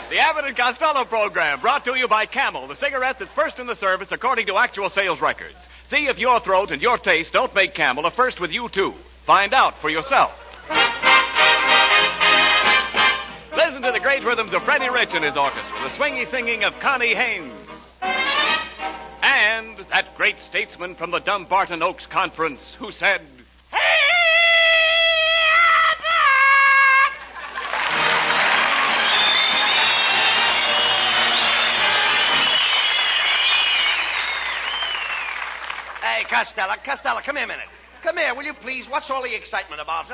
The Abbott and Costello program, brought to you by Camel, the cigarette that's first in the service according to actual sales records. See if your throat and your taste don't make Camel a first with you, too. Find out for yourself. Listen to the great rhythms of Freddie Rich and his orchestra, the swingy singing of Connie Haynes. And that great statesman from the Dumbarton Oaks Conference who said, "Hey, Hey, Costello, come here a minute. Come here, will you please? What's all the excitement about?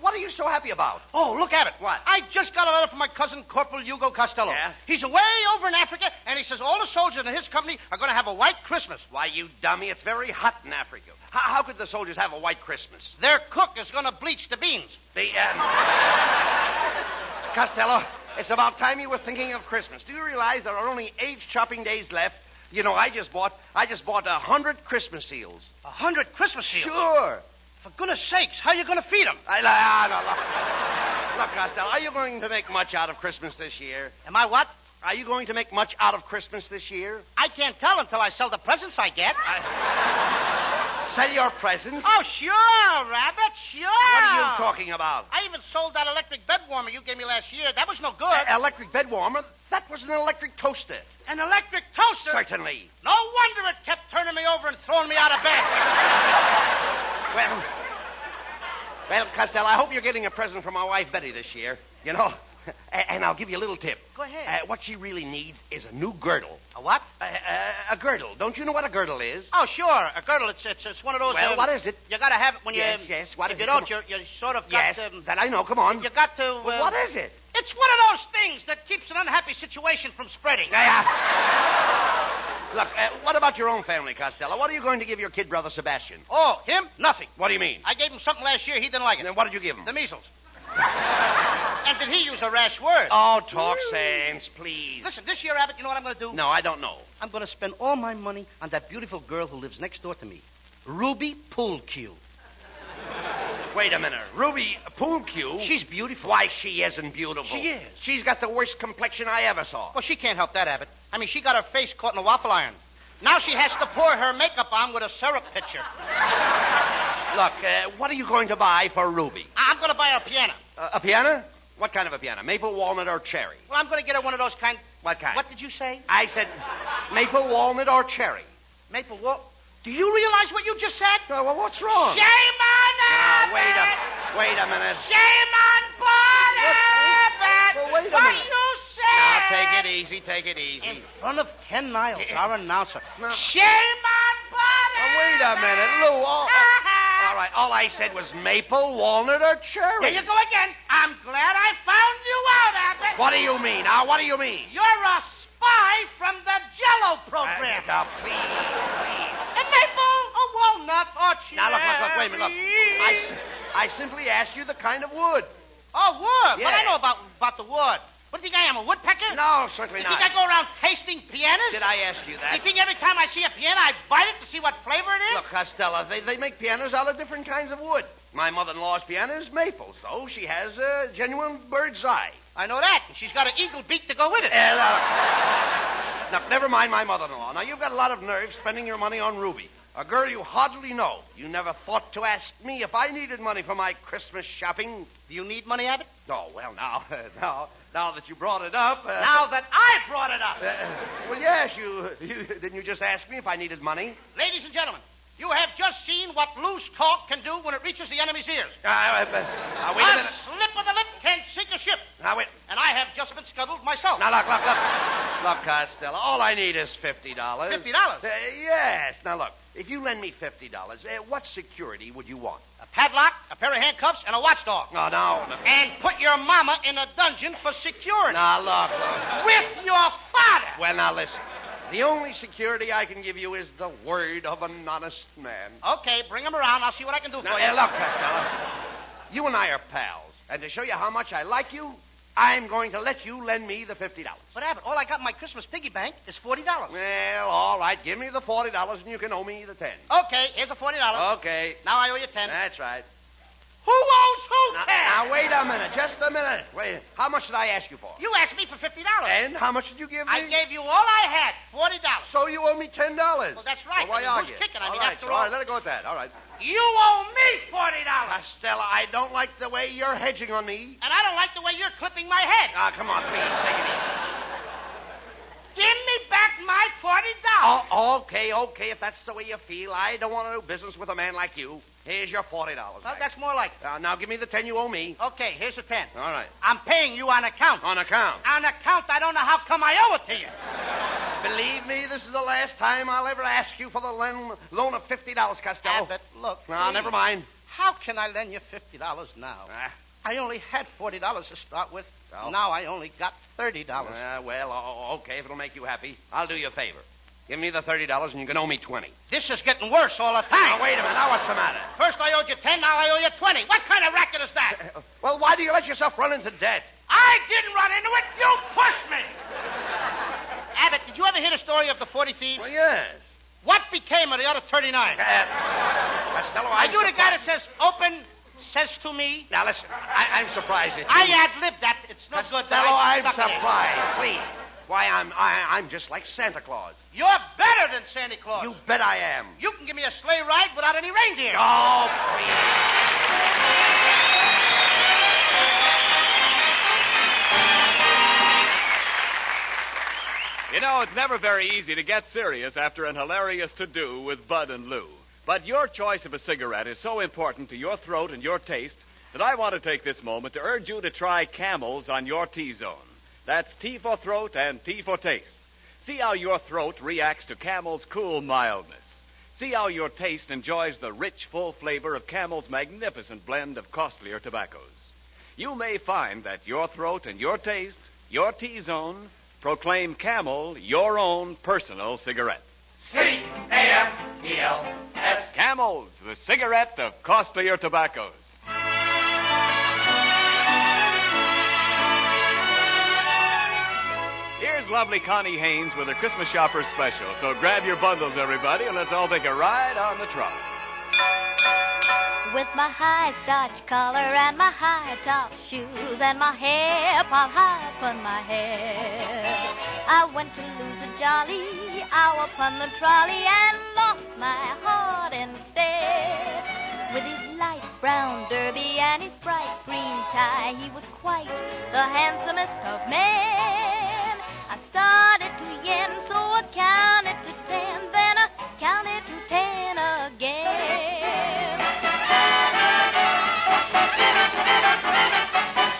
What are you so happy about? Oh, look, Abbott. What? I just got a letter from my cousin, Corporal Hugo Costello. Yeah? He's away over in Africa, and he says all the soldiers in his company are going to have a white Christmas. Why, you dummy, it's very hot in Africa. How could the soldiers have a white Christmas? Their cook is going to bleach the beans. Costello, it's about time you were thinking of Christmas. Do you realize there are only 8 shopping days left? You know, I just bought 100 Christmas seals. 100 Christmas seals? Sure. For goodness sakes, how are you going to feed them? Look, Costello, are you going to make much out of Christmas this year? Am I what? Are you going to make much out of Christmas this year? I can't tell until I sell the presents I get. Sell your presents? Oh, sure, Rabbit, sure. What are you talking about? I even sold that electric bed warmer you gave me last year. That was no good. Electric bed warmer? That was an electric toaster. An electric toaster? Certainly. No wonder it kept turning me over and throwing me out of bed. Well, Costello, I hope you're getting a present from my wife, Betty, this year. You know, and I'll give you a little tip. Go ahead. What she really needs is a new girdle. A what? A girdle. Don't you know what a girdle is? Oh, sure. A girdle. It's one of those... Well, what is it? You got to have it when you... Yes, what is it? If you don't, you sort of got... Yes, that I know. Come on. You got to... Well, what is it? It's one of those things that keeps an unhappy situation from spreading. Look, what about your own family, Costello? What are you going to give your kid brother Sebastian? Oh, him? Nothing. What do you mean? I gave him something last year. He didn't like it. And then what did you give him? The measles. And did he use a rash word? Oh, talk sense, please. Listen, this year, Abbott, you know what I'm going to do? No, I don't know. I'm going to spend all my money on that beautiful girl who lives next door to me. Ruby Poolcue. Wait a minute. Ruby Poolcue? She's beautiful. Why, she isn't beautiful. She is. She's got the worst complexion I ever saw. Well, she can't help that, Abbott. I mean, she got her face caught in a waffle iron. Now she has to pour her makeup on with a syrup pitcher. Look, what are you going to buy for Ruby? I'm going to buy her a piano. A piano? What kind of a piano? Maple, walnut, or cherry? Well, I'm going to get her one of those kind... What kind? What did you say? I said maple, walnut, or cherry. Maple walnut? Do you realize what you just said? Well, what's wrong? Shame on Abbott! Wait a minute. Shame on Paul Abbott! Well, wait a what minute. You said? Now, take it easy. In front of Ken Niles, our announcer. No. Shame on Paul Wait a minute, Lou. All right, all I said was maple, walnut, or cherry. There you go again. I'm glad I found you out, Abbott. What do you mean? Now, what do you mean? You're a spy from the Jell-O program. Now, please. A maple, a walnut, or cherry. Now, look, wait a minute, look. I simply asked you the kind of wood. Oh, wood? Yeah. Well, I know about the wood. What do you think I am, a woodpecker? No, certainly You not. think I go around tasting pianos? Did I ask you that? You think every time I see a piano, I bite it to see what flavor it is? Look, Costello, they make pianos out of different kinds of wood. My mother-in-law's piano is maple, so she has a genuine bird's eye. I know that. And she's got an eagle beak to go with it. Now, never mind my mother-in-law. Now, you've got a lot of nerve spending your money on Ruby, a girl you hardly know. You never thought to ask me if I needed money for my Christmas shopping. Do you need money, Abbott? Oh, well, now that you brought it up... now that I brought it up. Well, yes, didn't you just ask me if I needed money? Ladies and gentlemen, you have just seen what loose talk can do when it reaches the enemy's ears. Wait a minute. A slip of the lip can sink a ship. Now, wait. And I have just been scuttled myself. Now, look. Look, Costello, all I need is $50. $50? Yes. Now, look, if you lend me $50, what security would you want? A padlock, a pair of handcuffs, and a watchdog. Oh, no. And put your mama in a dungeon for security. Now, look. With your father. Well, now, listen. The only security I can give you is the word of an honest man. Okay, bring him around. I'll see what I can do for you. Look, Costello, you and I are pals. And to show you how much I like you, I'm going to let you lend me the $50. But, Abbott, all I got in my Christmas piggy bank is $40. Well, all right. Give me the $40 and you can owe me the $10. Okay, here's the $40. Okay. Now I owe you $10. That's right. Who owes who, Ted? Now, wait a minute. Just a minute. Wait. How much did I ask you for? You asked me for $50. And how much did you give me? I gave you all I had, $40. So you owe me $10. Well, that's right. Well, why I mean, argue? who's kicking? I All mean, right, after so, all... all right, let it go at that. All right. You owe me $40. Costello, I don't like the way you're hedging on me. And I don't like the way you're clipping my head. Ah, come on, please, take it easy. Give me back my $40. Oh, okay, if that's the way you feel. I don't want to do business with a man like you. Here's your $40. Well, back. that's more like it. Now give me the 10 you owe me. Okay, here's the 10. All right. I'm paying you on account. On account. On account, I don't know how come I owe it to you. Believe me, this is the last time I'll ever ask you for the loan of $50, Costello. Abbott, look. No, please. never mind. How can I lend you $50 now? I only had $40 to start with. Well. Now I only got $30. Okay, if it'll make you happy, I'll do you a favor. Give me the $30 and you can owe me 20. This is getting worse all the time. Now, wait a minute. Now, what's the matter? First I owed you 10, now I owe you 20. What kind of racket is that? Well, why do you let yourself run into debt? I didn't run into it. You pushed me. Abbott, did you ever hear the story of the 40 thieves? Well, yes. What became of the other 39? Costello, Are you the guy that says open, says to me? Now, listen, I'm surprised at you. I ad-libbed that. It's no good. Costello, I'm stuck in it. surprised. Please. Why, I'm just like Santa Claus. You're better than Santa Claus. You bet I am. You can give me a sleigh ride without any reindeer. Oh, please. You know, it's never very easy to get serious after an hilarious to-do with Bud and Lou. But your choice of a cigarette is so important to your throat and your taste that I want to take this moment to urge you to try Camels on your T-zone. That's T for throat and T for taste. See how your throat reacts to Camel's cool mildness. See how your taste enjoys the rich, full flavor of Camel's magnificent blend of costlier tobaccos. You may find that your throat and your taste, your T-zone, proclaim Camel your own personal cigarette. C-A-M-E-L-S. Camels, the cigarette of costlier tobaccos. Here's lovely Connie Haynes with her Christmas Shopper Special. So grab your bundles, everybody, and let's all take a ride on the trolley. With my high starch collar and my high top shoes and my hair piled high upon my head, I went to lose a jolly hour upon the trolley and lost my heart instead. With his light brown derby and his bright green tie, he was quite the handsomest of men. I started to yen, so I counted to 10, then I counted to 10 again.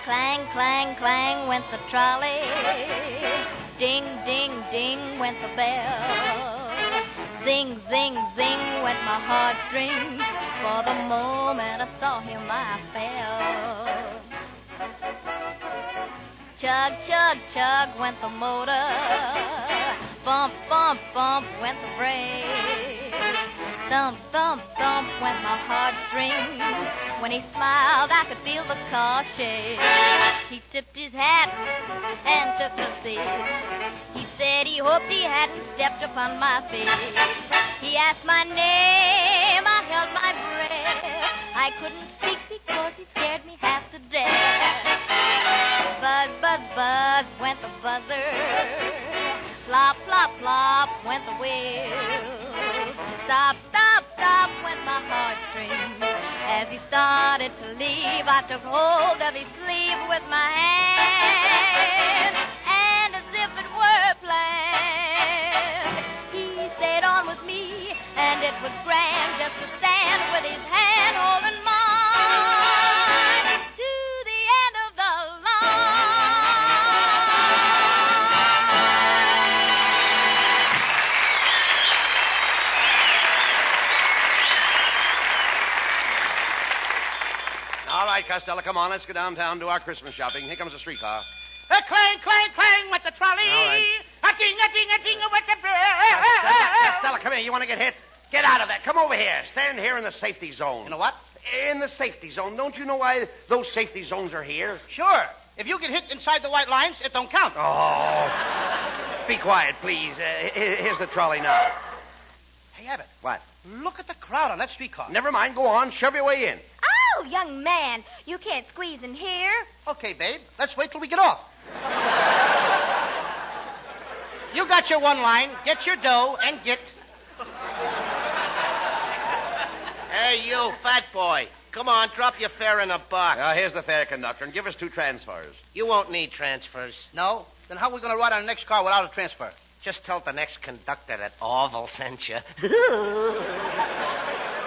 Clang, clang, clang went the trolley. Ding, ding, ding went the bell. Zing, zing, zing went my heartstrings. For the moment I saw him, I fell. Chug, chug, chug went the motor. Bump, bump, bump went the brake. Thump, thump, thump went my heartstrings. When he smiled, I could feel the car shake. He tipped his hat and took a seat. He said he hoped he hadn't stepped upon my feet. He asked my name, I held my breath. I couldn't speak because he scared me half to death. Buzz, buzz, buzz went the buzzer. Plop, plop, plop went the wheels. Stop, stop, stop went my heartstrings. As he started to leave, I took hold of his sleeve with my hand. And as if it were planned, he stayed on with me. And it was grand just to stand with his hand holding mine to the end of the All right, Costello, come on. Let's go downtown and do our Christmas shopping. Here comes the streetcar. Clang, clang, clang went the trolley. All right. A-ding, went the Costello, come here. You want to get hit? Get out of there. Come over here. Stand here in the safety zone. You know what? In the safety zone. Don't you know why those safety zones are here? Sure. If you get hit inside the white lines, it don't count. Oh. Be quiet, please. Here's the trolley now. Hey, Abbott. What? Look at the crowd on that streetcar. Never mind. Go on. Shove your way in. Oh, Oh, young man, you can't squeeze in here. Okay, babe. Let's wait till we get off. You got your one line. Get your dough and get... Hey, you, fat boy. Come on, drop your fare in a box. Here's the fare, conductor, and give us 2 transfers. You won't need transfers. No? Then how are we going to ride on the next car without a transfer? Just tell the next conductor that Orville sent you.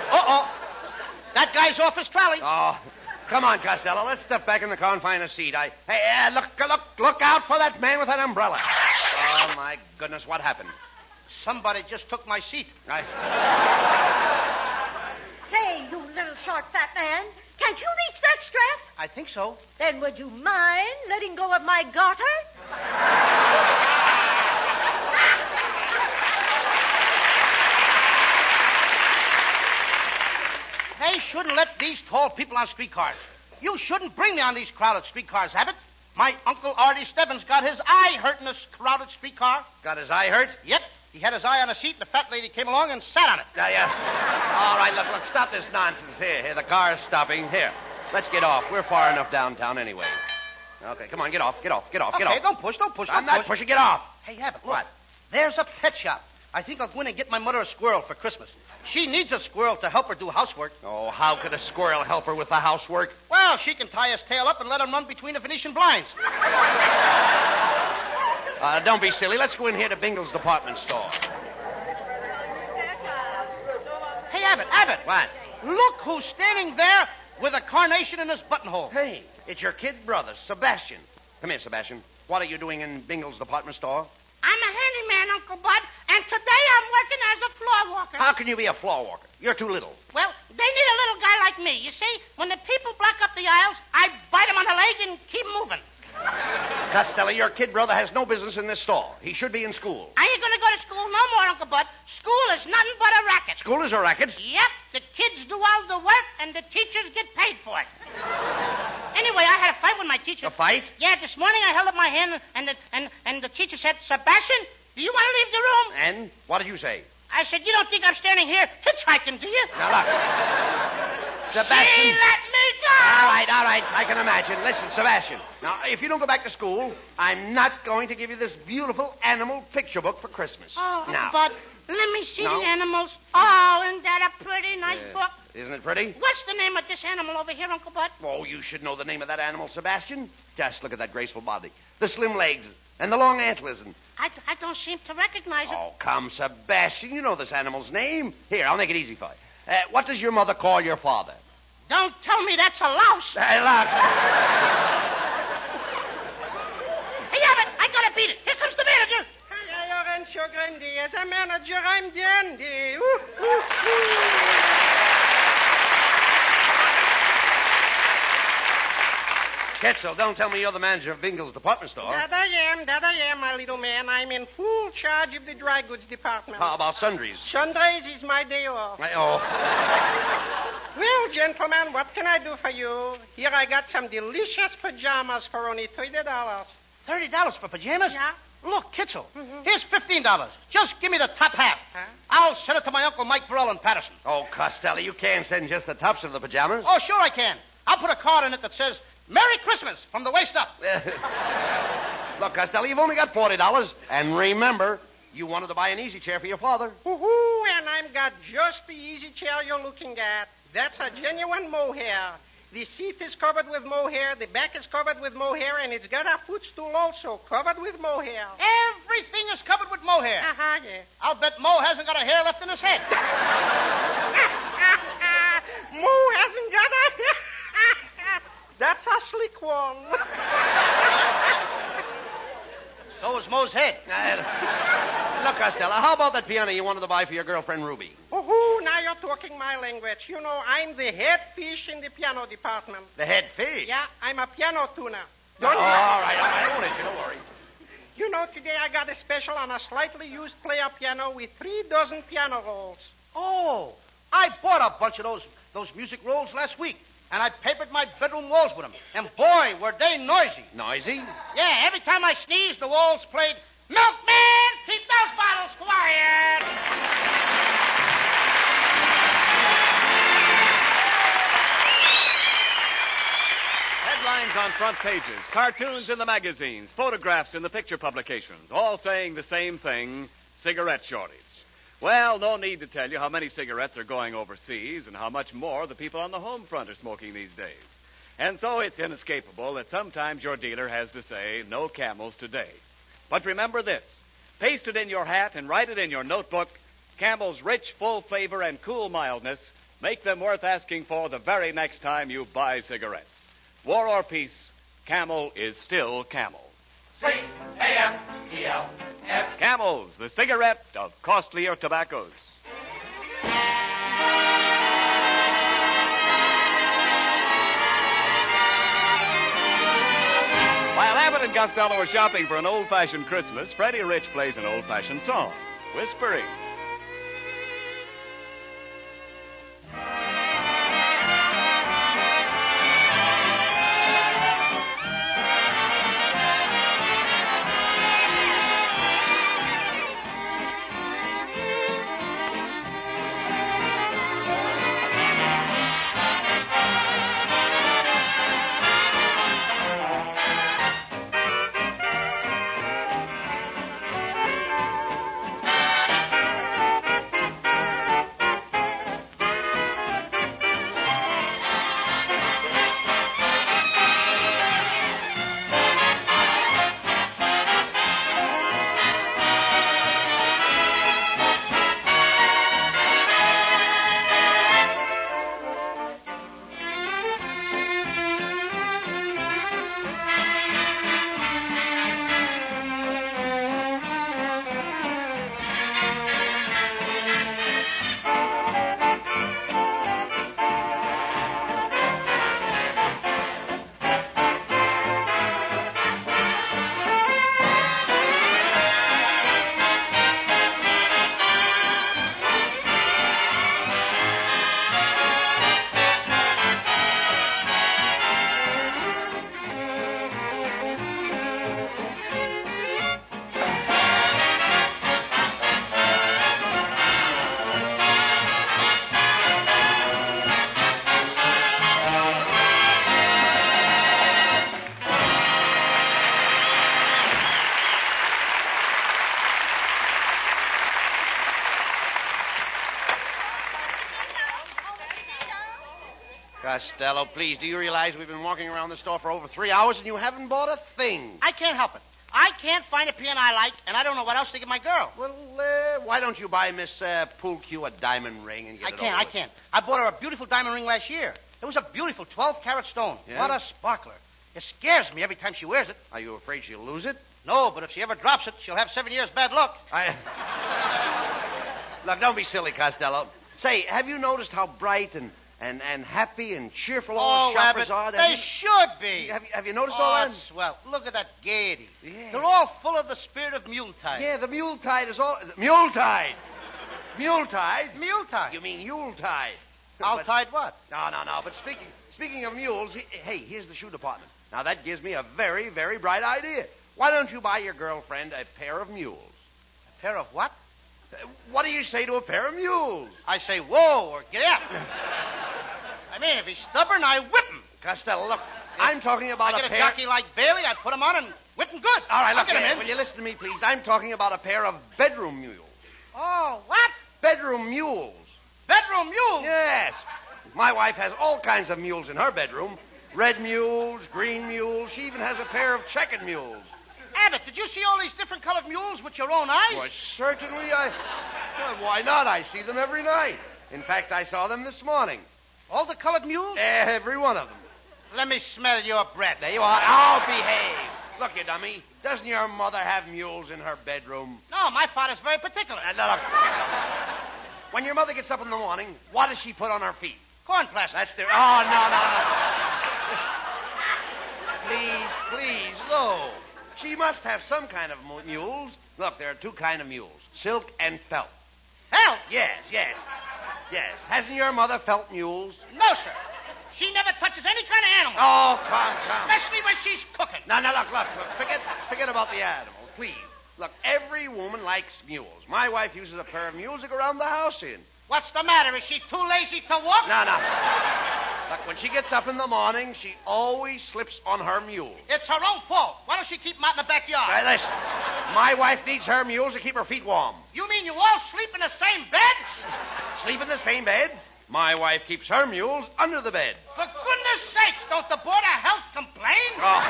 Uh-oh. That guy's off his trolley. Oh, come on, Costello. Let's step back in the car and find a seat. Hey, look out for that man with that umbrella. Oh, my goodness, what happened? Somebody just took my seat. Say, you little short fat man, can't you reach that strap? I think so. Then would you mind letting go of my garter? They shouldn't let these tall people on streetcars. You shouldn't bring me on these crowded streetcars, Abbott. My Uncle Artie Stebbins got his eye hurt in this crowded streetcar. Got his eye hurt? Yep. He had his eye on a seat, and the fat lady came along and sat on it. Yeah. All right, look, stop this nonsense. Here, the car's stopping. Here, let's get off. We're far enough downtown anyway. Okay, come on, get off. Okay, don't push. I'm not pushing. Get off. Hey, Abbott, look. What? There's a pet shop. I think I'll go in and get my mother a squirrel for Christmas. She needs a squirrel to help her do housework. Oh, how could a squirrel help her with the housework? Well, she can tie his tail up and let him run between the Venetian blinds. Don't be silly. Let's go in here to Bingle's department store. Hey, Abbott. What? Look who's standing there with a carnation in his buttonhole. Hey, it's your kid brother, Sebastian. Come here, Sebastian. What are you doing in Bingle's department store? I'm a handyman, Uncle Bud, and today I'm working as a floor walker. How can you be a floor walker? You're too little. Well, they need a little guy like me. You see, when the people block up the aisles, I bite them on the leg and keep moving. Costello, your kid brother has no business in this store. He should be in school. I ain't going to go to school no more, Uncle Bud. School is nothing but a racket. School is a racket? Yep, the kids do all the work, and the teachers get paid for it. Anyway, I had a fight with my teacher. A fight? Yeah, this morning I held up my hand, and the teacher said, Sebastian, do you want to leave the room? And what did you say? I said, you don't think I'm standing here hitchhiking, do you? Now, look. Sebastian. She let me go! All right. I can imagine. Listen, Sebastian. Now, if you don't go back to school, I'm not going to give you this beautiful animal picture book for Christmas. Oh, now. but let me see No. the animals. Oh, isn't that a pretty nice book? Isn't it pretty? What's the name of this animal over here, Uncle Bud? Oh, you should know the name of that animal, Sebastian. Just look at that graceful body, the slim legs, and the long antlers. And... I don't seem to recognize it. Oh, come, Sebastian. You know this animal's name. Here, I'll make it easy for you. What does your mother call your father? Don't tell me that's a louse. Hey, look. Hey, Abbott, I gotta beat it. Here comes the manager. Lorenzo Grandi, as a manager, I'm dandy. Ketzel, don't tell me you're the manager of Bingle's department store. That I am, my little man. I'm in full charge of the dry goods department. How about sundries? Sundays is my day off. Well, gentlemen, what can I do for you? Here I got some delicious pajamas for only $30. $30 for pajamas? Yeah. Look, Kitzel, here's $15. Just give me the top half. Huh? I'll send it to my Uncle Mike Burrell in Paterson. Oh, Costello, you can't send just the tops of the pajamas. Oh, sure I can. I'll put a card in it that says, Merry Christmas from the waist up. Look, Costello, you've only got $40. And remember, you wanted to buy an easy chair for your father. Woohoo, and I've got just the easy chair you're looking at. That's a genuine mohair. The seat is covered with mohair, the back is covered with mohair, and it's got a footstool also covered with mohair. Everything is covered with mohair. Yeah. I'll bet Mo hasn't got a hair left in his head. Mo hasn't got a... That's a slick one. So is Mo's head. Look, Costello, how about that piano you wanted to buy for your girlfriend, Ruby? Oh, now you're talking my language. You know, I'm the head fish in the piano department. The head fish? Yeah, I'm a piano tuner. All right. I won't hit you, don't worry. You know, today I got a special on a slightly used player piano with 3 dozen piano rolls. Oh, I bought a bunch of those music rolls last week. And I papered my bedroom walls with them. And boy, were they noisy. Noisy? Yeah, every time I sneezed, the walls played, Milkman, keep those bottles quiet. on front pages, cartoons in the magazines, photographs in the picture publications, all saying the same thing, cigarette shortage. Well, no need to tell you how many cigarettes are going overseas and how much more the people on the home front are smoking these days. And so it's inescapable that sometimes your dealer has to say, no Camels today. But remember this, paste it in your hat and write it in your notebook, Camel's rich, full flavor and cool mildness make them worth asking for the very next time you buy cigarettes. War or peace, Camel is still Camel. C-A-M-E-L-S. Camels, the cigarette of costlier tobaccos. While Abbott and Costello are shopping for an old-fashioned Christmas, Freddie Rich plays an old-fashioned song, Whispering. Costello, please, do you realize we've been walking around the store for over 3 hours and you haven't bought a thing? I can't help it. I can't find a pen I like, and I don't know what else to give my girl. Well, why don't you buy Miss Poolcue a diamond ring and get it over I with? can't. I bought her a beautiful diamond ring last year. It was a beautiful 12-carat stone. Yeah? What a sparkler. It scares me every time she wears it. Are you afraid she'll lose it? No, but if she ever drops it, she'll have 7 years bad luck. Look, don't be silly, Costello. Say, have you noticed how bright and happy and cheerful all the shoppers are? They should be. Have you noticed all that? Swell. Look at that gaiety. Yeah. They're all full of the spirit of Yuletide. Yeah, the Muletide is all... Muletide! Muletide? Muletide. You mean Yuletide. Yuletide what? No. But speaking of mules, hey, here's the shoe department. Now, that gives me a very, very bright idea. Why don't you buy your girlfriend a pair of mules? A pair of what? What do you say to a pair of mules? I say, whoa, or get out. I mean, if he's stubborn, I whip him. Costello, look, I'm talking about I get a jockey like Bailey, I put him on and whip him good. All right, look, get him in. Will you listen to me, please? I'm talking about a pair of bedroom mules. Oh, what? Bedroom mules. Bedroom mules? Yes. My wife has all kinds of mules in her bedroom. Red mules, green mules. She even has a pair of checkered mules. Abbott, did you see all these different colored mules with your own eyes? Why, certainly Well, why not? I see them every night. In fact, I saw them this morning. All the colored mules? Every one of them. Let me smell your breath. There you are. Oh, behave. Look, you dummy. Doesn't your mother have mules in her bedroom? No, my father's very particular. Look. When your mother gets up in the morning, what does she put on her feet? Corn plaster. That's the... Oh, no. Please, Lou. She must have some kind of mules. Look, there are two kinds of mules, silk and felt. Felt? Yes. Hasn't your mother felt mules? No, sir. She never touches any kind of animal. Oh, come. Especially when she's cooking. No, look. Forget about the animals, please. Look, every woman likes mules. My wife uses a pair of mules to go around the house in. What's the matter? Is she too lazy to walk? No. Look, when she gets up in the morning, she always slips on her mule. It's her own fault. Why don't she keep them out in the backyard? Right, listen. My wife needs her mules to keep her feet warm. You mean you all sleep in the same bed? Sleep in the same bed? My wife keeps her mules under the bed. For goodness sakes, don't the Board of Health complain? Oh,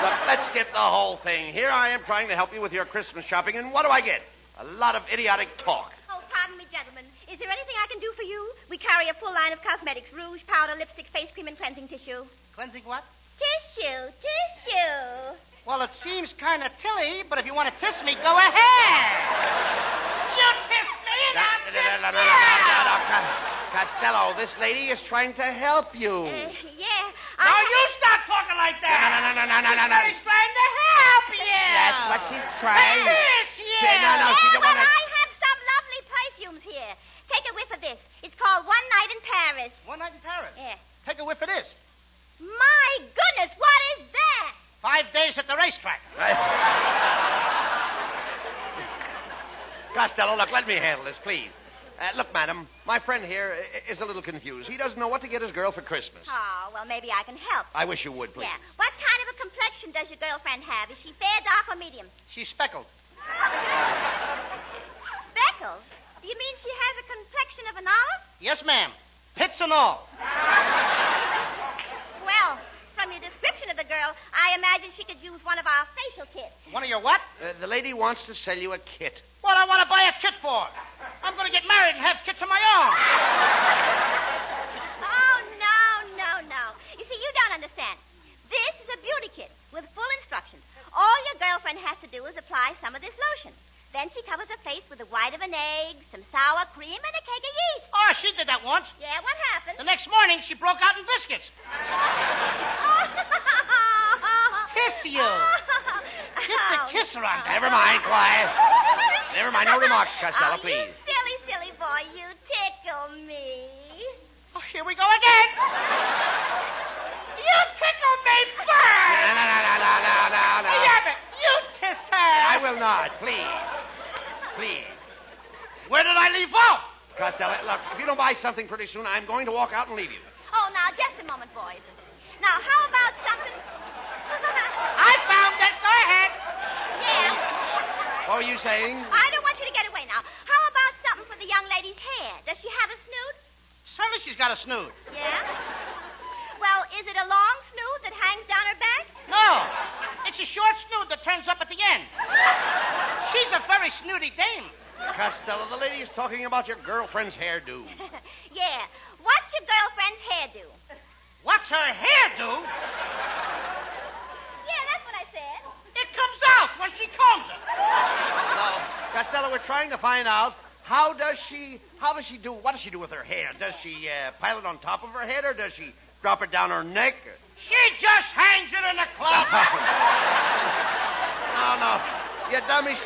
look, let's skip the whole thing. Here I am trying to help you with your Christmas shopping, and what do I get? A lot of idiotic talk. Oh, pardon me, gentlemen. Is there anything I can do for you? We carry a full line of cosmetics, rouge, powder, lipstick, face cream, and cleansing tissue. Cleansing what? Tissue. Well, it seems kind of tilly, but if you want to kiss me, go ahead. You kiss me, and I'll kiss you. Costello, this lady is trying to help you. Yeah. Now you stop talking like that. No. She's trying to help you. That's what she's trying. Kiss you. No, she don't want to. I have some lovely perfumes here. Take a whiff of this. It's called One Night in Paris. One night in Paris? Yeah. Take a whiff of this. My goodness, what is that? 5 days at the racetrack. Costello, look, let me handle this, please. Look, madam, my friend here is a little confused. He doesn't know what to get his girl for Christmas. Oh, well, maybe I can help. I wish you would, please. Yeah. What kind of a complexion does your girlfriend have? Is she fair, dark, or medium? She's speckled. Speckled? Do you mean she has a complexion of an olive? Yes, ma'am. Pits and all. Well, from your description of the girl, I imagine she could use one of our facial kits. One of your what? The lady wants to sell you a kit. What I want to buy a kit for? I'm going to get married and have kits of my own. Oh, no. You see, you don't understand. This is a beauty kit with full instructions. All your girlfriend has to do is apply some of this lotion. Then she covers her face with the white of an egg, some sour cream, and a cake of yeast. Oh, she did that once. Yeah, what happened? The next morning, she broke out in biscuits. Kiss you. Get the kisser on. Never mind, quiet. Never mind, no remarks, Costello, please. You silly boy, you tickle me. Oh, here we go again. You tickle me first. No. Hey, Abbott, you kiss her. I will not, please. Where did I leave off? Costello, look, if you don't buy something pretty soon, I'm going to walk out and leave you. Oh, now, just a moment, boys. Now, how about something... I found it. Go ahead. Yeah. What were you saying? I don't want you to get away now. How about something for the young lady's hair? Does she have a snood? Certainly she's got a snood. Yeah? Well, is it a long snood that hangs down her back? No. It's a short snood that turns up at the end. She's a very snooty dame. Costello, the lady is talking about your girlfriend's hairdo. Yeah. What's your girlfriend's hairdo? What's her hairdo? Yeah, that's what I said. It comes out when she combs it. No, Costello, we're trying to find out what does she do with her hair? Does she pile it on top of her head, or does she drop it down her neck? She just hangs it in the closet. No. You dummy,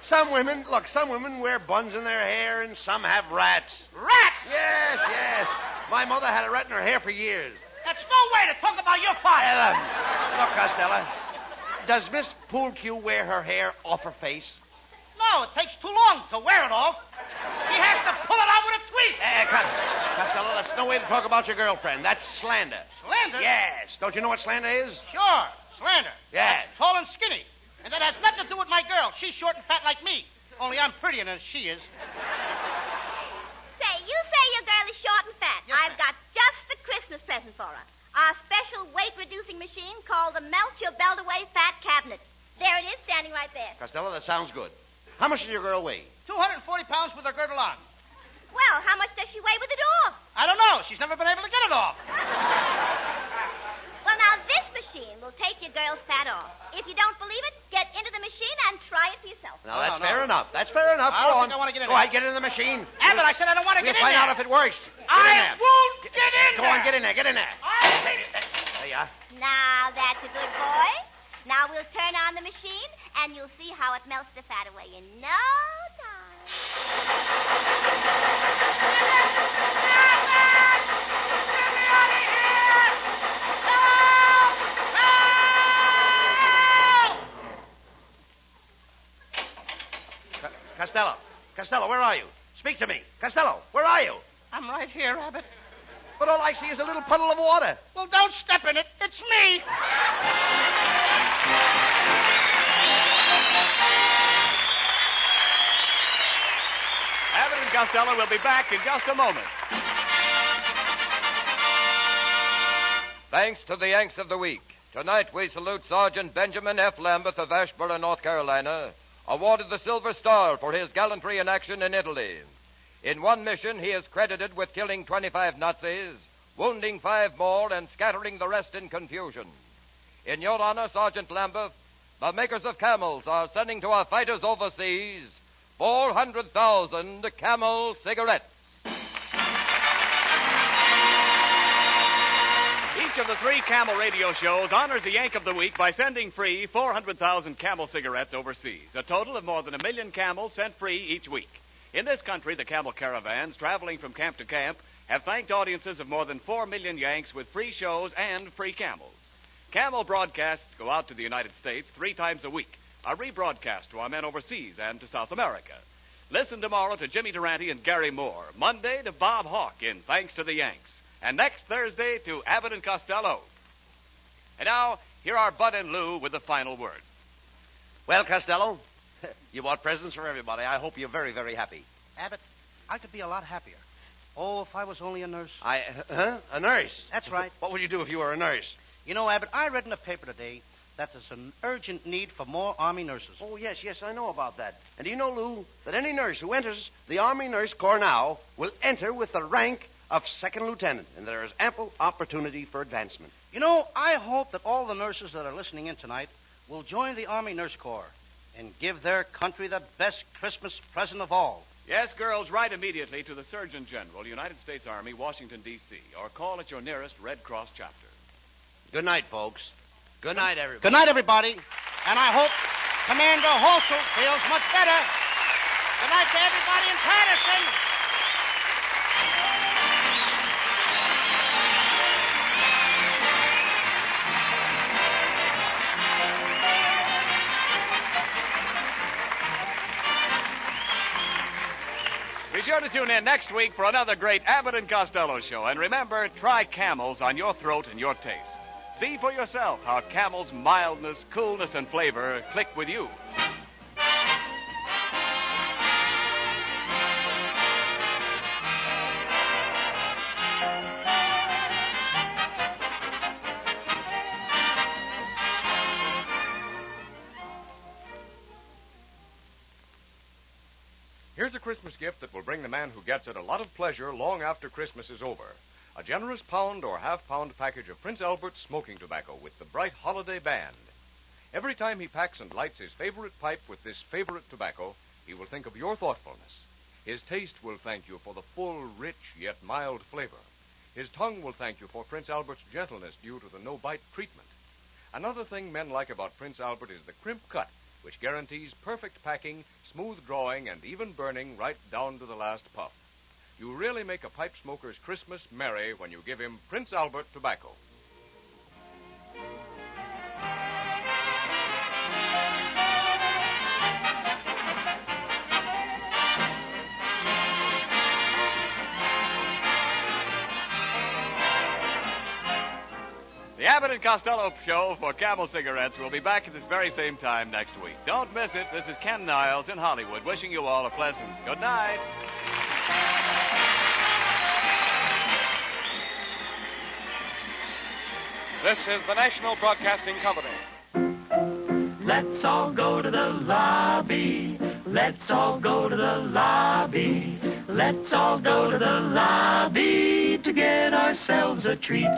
some women wear buns in their hair, and some have rats. Rats? Yes. My mother had a rat in her hair for years. That's no way to talk about your father. Look, Costello, does Miss Poolcue wear her hair off her face? No, it takes too long to wear it off. She has to pull it out with a tweet. Costello, that's no way to talk about your girlfriend. That's slander. Slander? Yes. Don't you know what slander is? Sure, slander. Yes. That's tall and skinny. And that has nothing to do with my girl. She's short and fat like me. Only I'm prettier than she is. Say, you say your girl is short and fat. Yes, I've got just the Christmas present for her. Our special weight-reducing machine called the Melt Your Belt Away Fat Cabinet. There it is, standing right there. Costello, that sounds good. How much does your girl weigh? 240 pounds with her girdle on. Well, how much does she weigh with it off? I don't know. She's never been able to get it off. Well, now, this machine will take your girl's fat off. If you don't believe it, get into the machine and try it for yourself. Now, that's fair enough. That's fair enough. I don't Go think on. I want to get in Go there. ahead, get in the machine. Abbott, I said I don't want to We'll get in find there. out if it works. I won't get in Go there. on, get in there. Get in there. There you are. Now, that's a good boy. Now we'll turn on the machine, and you'll see how it melts the fat away in no time. Costello, where are you? Speak to me. Costello, where are you? I'm right here, Abbott. But all I see is a little puddle of water. Well, don't step in it. It's me. Abbott and Costello will be back in just a moment. Thanks to the Yanks of the Week. Tonight we salute Sergeant Benjamin F. Lambeth of Ashboro, North Carolina, awarded the Silver Star for his gallantry in action in Italy. In one mission, he is credited with killing 25 Nazis, wounding 5 more, and scattering the rest in confusion. In your honor, Sergeant Lambeth, the makers of Camels are sending to our fighters overseas 400,000 Camel cigarettes. Each of the 3 Camel radio shows honors the Yank of the Week by sending free 400,000 Camel cigarettes overseas, a total of more than 1 million Camels sent free each week. In this country, the Camel caravans traveling from camp to camp have thanked audiences of more than 4 million Yanks with free shows and free Camels. Camel broadcasts go out to the United States 3 times a week, a rebroadcast to our men overseas and to South America. Listen tomorrow to Jimmy Durante and Gary Moore, Monday to Bob Hawke in Thanks to the Yanks, and next Thursday to Abbott and Costello. And now, here are Bud and Lou with the final word. Well, Costello, you bought presents for everybody. I hope you're very, very happy. Abbott, I could be a lot happier. Oh, if I was only a nurse. A nurse? That's right. What would you do if you were a nurse? You know, Abbott, I read in the paper today that there's an urgent need for more Army nurses. Oh, yes, I know about that. And do you know, Lou, that any nurse who enters the Army Nurse Corps now will enter with the rank of second lieutenant, and there is ample opportunity for advancement. You know, I hope that all the nurses that are listening in tonight will join the Army Nurse Corps and give their country the best Christmas present of all. Yes, girls, write immediately to the Surgeon General, United States Army, Washington, D.C., or call at your nearest Red Cross chapter. Good night, folks. Good night, everybody. Good night, everybody. And I hope Commander Holsel feels much better. Good night to everybody in Paterson. Be sure to tune in next week for another great Abbott and Costello show. And remember, try Camels on your throat and your taste. See for yourself how Camel's mildness, coolness, and flavor click with you. Here's a Christmas gift that will bring the man who gets it a lot of pleasure long after Christmas is over. A generous pound or half-pound package of Prince Albert's smoking tobacco with the bright holiday band. Every time he packs and lights his favorite pipe with this favorite tobacco, he will think of your thoughtfulness. His taste will thank you for the full, rich, yet mild flavor. His tongue will thank you for Prince Albert's gentleness due to the no-bite treatment. Another thing men like about Prince Albert is the crimp cut, which guarantees perfect packing, smooth drawing, and even burning right down to the last puff. You really make a pipe smoker's Christmas merry when you give him Prince Albert tobacco. The Abbott and Costello show for Camel cigarettes will be back at this very same time next week. Don't miss it. This is Ken Niles in Hollywood, wishing you all a pleasant good night. This is the National Broadcasting Company. Let's all go to the lobby. Let's all go to the lobby. Let's all go to the lobby to get ourselves a treat.